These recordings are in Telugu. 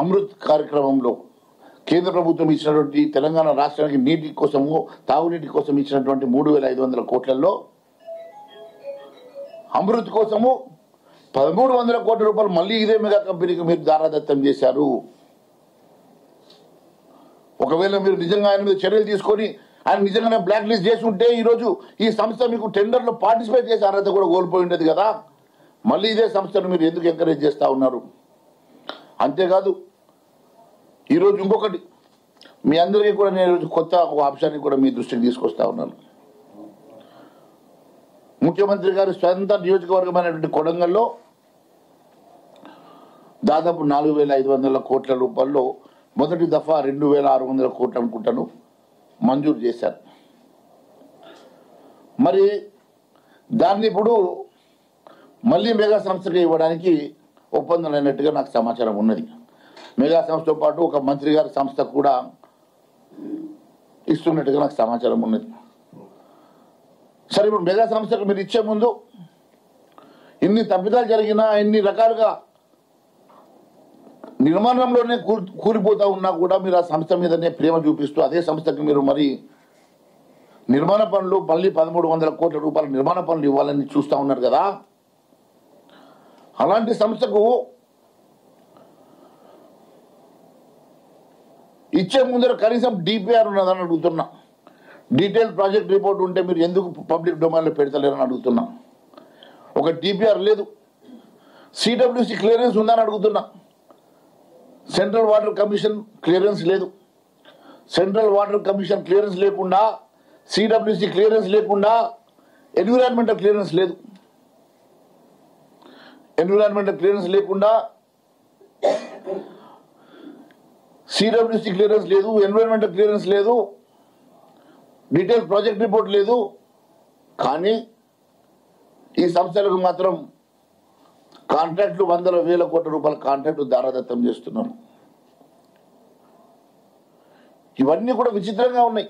అమృత్ కార్యక్రమంలో కేంద్ర ప్రభుత్వం ఇచ్చినటువంటి తెలంగాణ రాష్ట్రానికి నీటి కోసము తాగునీటి కోసం ఇచ్చినటువంటి 3,500 కోట్లలో అమృత్ కోసము 1,300 కోట్ల రూపాయలు మళ్ళీ ఇదే మెగా కంపెనీకి మీరు దారాదత్తం చేశారు. ఒకవేళ మీరు నిజంగా ఆయన మీద చర్యలు తీసుకొని ఆయన నిజంగానే బ్లాక్ లిస్ట్ చేసి ఉంటే ఈరోజు ఈ సంస్థ మీకు టెండర్లో పార్టిసిపేట్ చేసే అర్హత కూడా కోల్పోయి ఉండేది కదా. మళ్ళీ ఇదే సంస్థను మీరు ఎందుకు ఎంకరేజ్ చేస్తూ ఉన్నారు? అంతేకాదు ఈరోజు ఇంకొకటి మీ అందరికీ కూడా నేను కొత్త ఒక అంశాన్ని కూడా మీ దృష్టికి తీసుకొస్తా ఉన్నాను. ముఖ్యమంత్రి గారి స్వతంత్ర నియోజకవర్గమైనటువంటి కొడంగల్లో దాదాపు 4,500 కోట్ల రూపాయల్లో మొదటి దఫా 2,600 కోట్లు అనుకుంటాను మంజూరు చేశారు. మరి దాన్ని ఇప్పుడు మళ్ళీ మెగా సంస్థకి ఇవ్వడానికి ఒప్పందం అయినట్టుగా నాకు సమాచారం ఉన్నది. మెగా సంస్థతో పాటు ఒక మంత్రి గారి సంస్థ కూడా ఇస్తున్నట్టుగా నాకు సమాచారం ఉన్నది. సరే, ఇప్పుడు మెగా సంస్థకు మీరు ఇచ్చే ముందు ఇన్ని తప్పిదాలు జరిగినా ఎన్ని రకాలుగా నిర్మాణంలోనే కూలిపోతా ఉన్నా కూడా మీరు ఆ సంస్థ మీదనే ప్రేమ చూపిస్తూ అదే సంస్థకి మీరు మరి నిర్మాణ పనులు మళ్ళీ 1,300 కోట్ల రూపాయల నిర్మాణ పనులు ఇవ్వాలని చూస్తూ ఉన్నారు కదా. అలాంటి సంస్థకు ఇచ్చే ముందర కనీసం డిపిఆర్ ఉన్నదని అడుగుతున్నా. డీటెయిల్ ప్రాజెక్ట్ రిపోర్ట్ ఉంటే మీరు ఎందుకు పబ్లిక్ డొమైన్లో పెడతలేరని అడుగుతున్నా. ఒక డిపిఆర్ లేదు. సిడబ్ల్యూసి క్లియరెన్స్ ఉందని అడుగుతున్నా. సెంట్రల్ వాటర్ కమిషన్ క్లియరెన్స్ లేదు. సెంట్రల్ వాటర్ కమిషన్ క్లియరెన్స్ లేకుండా, సిడబ్ల్యూసి క్లియరెన్స్ లేకుండా ఎన్విరాన్మెంటల్ క్లియరెన్స్ లేదు. ఎన్విరాన్మెంటల్ క్లియరెన్స్ లేకుండా సిడబ్ల్యూసి క్లియరెన్స్ లేదు, ఎన్విరాన్మెంటల్ క్లియరెన్స్ లేదు, డీటెయిల్ ప్రాజెక్ట్ రిపోర్ట్ లేదు. కానీ ఈ సంస్థలకు మాత్రం కాంట్రాక్టులు 100,000 కోట్ల రూపాయల కాంట్రాక్టు దారాదత్తం చేస్తున్నారు. ఇవన్నీ కూడా విచిత్రంగా ఉన్నాయి.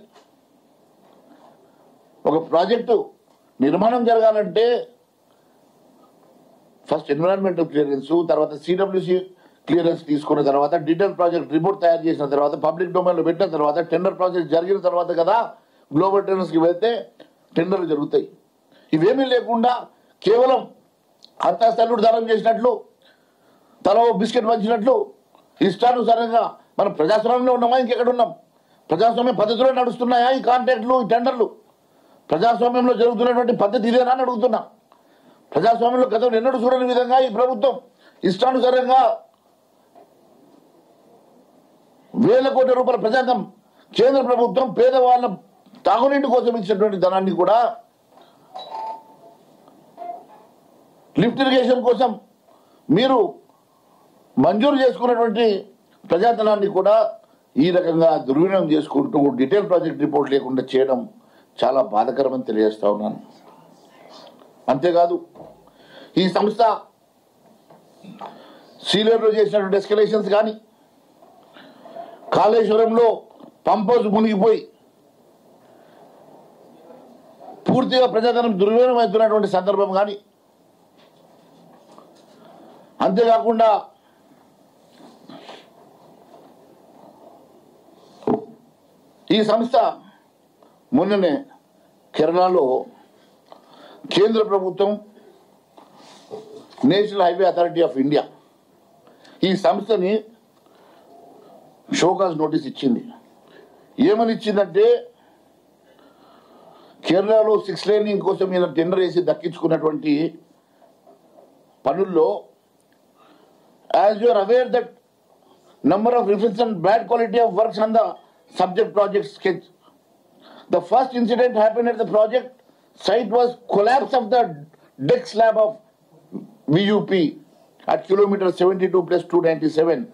ఒక ప్రాజెక్టు నిర్మాణం జరగాలంటే ఫస్ట్ ఎన్విరాన్మెంటల్ క్లియరెన్స్, తర్వాత సిడబ్ల్యూసి క్లియరెన్స్ తీసుకున్న తర్వాత డీటెయిల్ ప్రాజెక్ట్ రిపోర్ట్ తయారు చేసిన తర్వాత పబ్లిక్ డొమైన్లో పెట్టిన తర్వాత టెండర్ ప్రాజెక్ట్ జరిగిన తర్వాత కదా గ్లోబల్ టెండర్స్కి వెళ్తే టెండర్లు జరుగుతాయి. ఇవేమీ లేకుండా కేవలం అత్తాస్తల్లుడు దానం చేసినట్లు, తల బిస్కెట్ పంచినట్లు ఇష్టానుసారంగా మనం ప్రజాస్వామ్యంలో ఉన్నామా? ఇంకెక్కడ ఉన్నాం? ప్రజాస్వామ్య పద్ధతిలో నడుస్తున్నాయా ఈ కాంట్రాక్టులు, ఈ టెండర్లు? ప్రజాస్వామ్యంలో జరుగుతున్నటువంటి పద్ధతి ఇదేనా అని అడుగుతున్నా. ప్రజాస్వామ్యంలో గతంలో ఎన్నడూ చూడని విధంగా ఈ ప్రభుత్వం ఇష్టానుసారంగా 1,000 కోట్ల రూపాయల ప్రజాధనం కేంద్ర ప్రభుత్వం పేదవాళ్ళ తాగునీటి కోసం ఇచ్చినటువంటి ధనాన్ని కూడా లిఫ్ట్ ఇరిగేషన్ కోసం మీరు మంజూరు చేసుకున్నటువంటి ప్రజాధనాన్ని కూడా ఈ రకంగా దుర్వినియోగం చేసుకుంటూ డీటెయిల్ ప్రాజెక్ట్ రిపోర్ట్ లేకుండా చేయడం చాలా బాధాకరమని తెలియజేస్తా ఉన్నాను. అంతేకాదు ఈ సంస్థ సీలేరులో చేసినటువంటి ఎస్కలేషన్స్ కానీ, కాళేశ్వరంలో పంపౌస్ మునిగిపోయి పూర్తిగా ప్రజాధనం దుర్వినియోగం అవుతున్నటువంటి సందర్భం కానీ, అంతేకాకుండా ఈ సంస్థ మొన్ననే కేరళలో కేంద్ర ప్రభుత్వం national highway authority of India ఈ సంస్థని షోకాజ్ నోటీస్ ఇచ్చింది. ఏమని ఇచ్చిందంటే కేరళలో 6 లేనింగ్ కోసం ఈయన టెండర్ వేసి దక్కించుకున్నటువంటి పనుల్లో as you are aware that number of reference and bad quality of works on the subject project sketch. The first incident happened at the project site was collapse of the deck slab of VUP at kilometer 72 plus 297.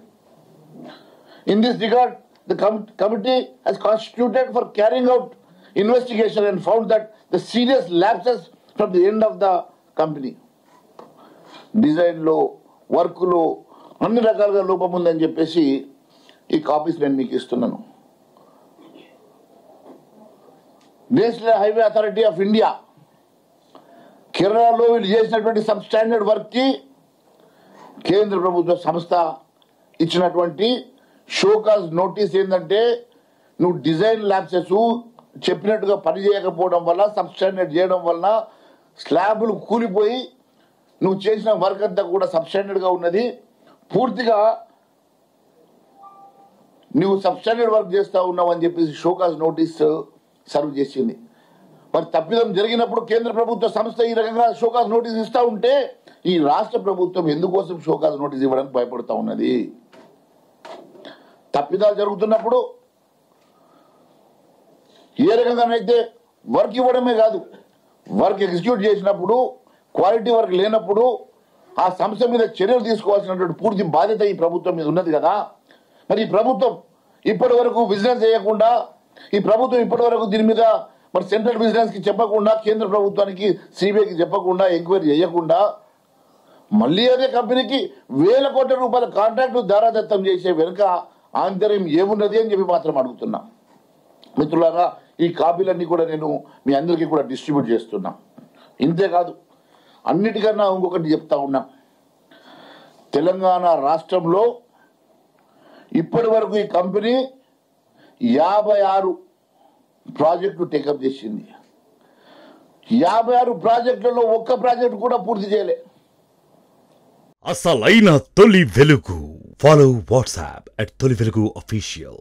In this regard, the committee has constituted for carrying out investigation and found that the serious lapses from the end of the company. Design law, work law, అన్ని రకాలుగా లోపం ఉందని చెప్పేసి ఈ కాపీస్ నేను మీకు ఇస్తున్నాను. National highway authority of India కేరళలో వీళ్ళు చేసినటువంటి సబ్ స్టాండర్డ్ వర్క్ కి కేంద్ర ప్రభుత్వ సంస్థ ఇచ్చినటువంటి షోకాజ్ నోటీస్ ఏంటంటే నువ్వు డిజైన్ ల్యాబ్సెస్ చెప్పినట్టుగా పని చేయకపోవడం వల్ల సబ్స్టాండర్డ్ చేయడం వల్ల స్లాబులు కూలిపోయి నువ్వు చేసిన వర్క్ అంతా కూడా సబ్స్టాండర్డ్గా ఉన్నది, పూర్తిగా నువ్వు సబ్స్టాండర్డ్ వర్క్ చేస్తూ ఉన్నావు అని చెప్పేసి షోకాజ్ నోటీస్ సర్వ్ చేసింది. మరి తప్పిదం జరిగినప్పుడు కేంద్ర ప్రభుత్వ సంస్థ ఈ రకంగా షోకాజ్ నోటీస్ ఇస్తూ ఉంటే ఈ రాష్ట్ర ప్రభుత్వం ఎందుకోసం షోకాజ్ నోటీస్ ఇవ్వడానికి భయపడుతూ ఉన్నది? తప్పిదాలు జరుగుతున్నప్పుడు ఏ రకంగానైతే వర్క్ ఇవ్వడమే కాదు, వర్క్ ఎగ్జిక్యూట్ చేసినప్పుడు క్వాలిటీ వర్క్ లేనప్పుడు ఆ సంస్థ మీద చర్యలు తీసుకోవాల్సినటువంటి పూర్తి బాధ్యత ఈ ప్రభుత్వం మీద ఉన్నది కదా. మరి ఈ ప్రభుత్వం ఇప్పటి వరకు విజిలెన్స్ చేయకుండా, ఈ ప్రభుత్వం ఇప్పటి వరకు దీని మీద మరి సెంట్రల్ విజిలెన్స్ కి చెప్పకుండా, కేంద్ర ప్రభుత్వానికి సిబిఐకి చెప్పకుండా, ఎంక్వైరీ చేయకుండా మళ్ళీ అదే కంపెనీకి వేల కోట్ల రూపాయల కాంట్రాక్టు దారాదత్తం చేసే వెనుక ఆంతర్యం ఏమున్నది అని చెప్పి మాత్రం అడుగుతున్నా. మిత్రులారా, ఈ కాపీలన్నీ కూడా నేను మీ అందరికీ కూడా డిస్ట్రిబ్యూట్ చేస్తున్నా. ఇంతేకాదు, అన్నిటికన్నా ఇంకొకటి చెప్తా ఉన్నా. తెలంగాణ రాష్ట్రంలో ఇప్పటి వరకు ఈ కంపెనీ 56 ప్రాజెక్టులు టేకప్ చేసింది. 56 ప్రాజెక్టులలో ఒక్క ప్రాజెక్టు కూడా పూర్తి చేయలే. అసలైన తొలి వెలుగు. ఫాలో వాట్సాప్ @తొలి వెలుగు official.